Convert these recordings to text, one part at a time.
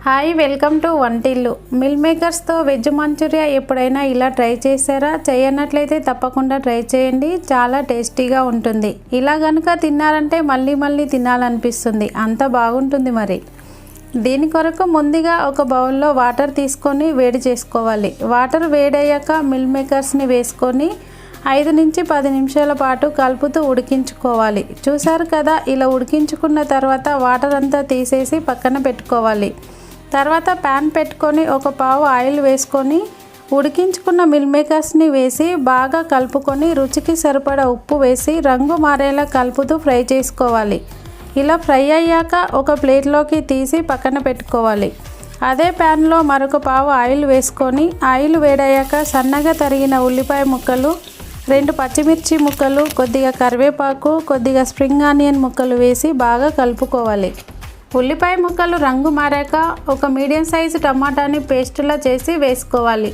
Hi welcome to Vantillu. Meal మేకర్స్తో veg manchurian ఎప్పుడైనా ఇలా ట్రై చేశారా? చేయనట్లయితే తప్పకుండా ట్రై చేయండి. చాలా టేస్టీగా ఉంటుంది. ఇలా కనుక తిన్నారంటే మళ్ళీ మళ్ళీ తినాలనిపిస్తుంది, అంత బాగుంటుంది. మరి దీని కొరకు ముందుగా ఒక బౌల్లో వాటర్ తీసుకొని వేడి చేసుకోవాలి. వాటర్ వేడయ్యాక మిల్ మేకర్స్ని వేసుకొని 5 నుంచి 10 నిమిషాల పాటు కలుపుతూ ఉడికించుకోవాలి. చూసారు కదా, ఇలా ఉడికించుకున్న తర్వాత వాటర్ అంతా తీసేసి పక్కన పెట్టుకోవాలి. తర్వాత ప్యాన్ పెట్టుకొని ఒక పావు ఆయిల్ వేసుకొని ఉడికించుకున్న మిల్ మేకర్స్ని వేసి బాగా కలుపుకొని రుచికి సరిపడా ఉప్పు వేసి రంగు మారేలా కలుపుతూ ఫ్రై చేసుకోవాలి. ఇలా ఫ్రై అయ్యాక ఒక ప్లేట్లోకి తీసి పక్కన పెట్టుకోవాలి. అదే ప్యాన్లో మరొక పావు ఆయిల్ వేసుకొని ఆయిల్ వేడయ్యాక సన్నగా తరిగిన ఉల్లిపాయ ముక్కలు, 2 పచ్చిమిర్చి ముక్కలు, కొద్దిగా కరివేపాకు, కొద్దిగా స్ప్రింగ్ ఆనియన్ ముక్కలు వేసి బాగా కలుపుకోవాలి. ఉల్లిపాయ ముక్కలు రంగు మారాక ఒక మీడియం సైజు టమాటాని పేస్టులా చేసి వేసుకోవాలి.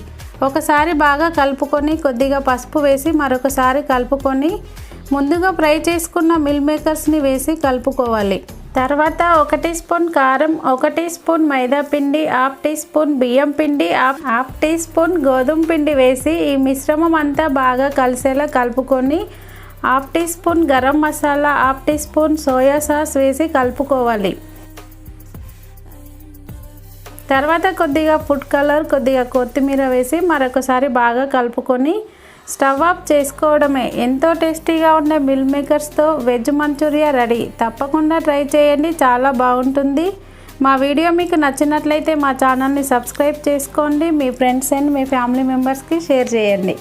ఒకసారి బాగా కలుపుకొని కొద్దిగా పసుపు వేసి మరొకసారి కలుపుకొని ముందుగా ఫ్రై చేసుకున్న మిల్ మేకర్స్ని వేసి కలుపుకోవాలి. తర్వాత 1 టీ స్పూన్ కారం, 1 టీ స్పూన్ మైదా పిండి, 1/2 టీ స్పూన్ బియ్యం పిండి, 1/2 టీ స్పూన్ గోధుమ పిండి వేసి ఈ మిశ్రమం అంతా బాగా కలిసేలా కలుపుకొని 1/2 teaspoon garam masala, 1/2 teaspoon soya sauce వేసి కలుపుకోవాలి. తర్వాత కొద్దిగా ఫుడ్ కలర్, కొద్దిగా కొత్తిమీర వేసి మరొకసారి బాగా కలుపుకొని స్టవ్ ఆఫ్ చేసుకోవడమే. ఎంతో టేస్టీగా ఉండే మిల్ మేకర్స్తో వెజ్ మంచూరియా రెడీ. తప్పకుండా ట్రై చేయండి, చాలా బాగుంటుంది. మా వీడియో మీకు నచ్చినట్లయితే మా ఛానల్ని సబ్స్క్రైబ్ చేసుకోండి. మీ ఫ్రెండ్స్ అండ్ మీ ఫ్యామిలీ మెంబర్స్కి షేర్ చేయండి.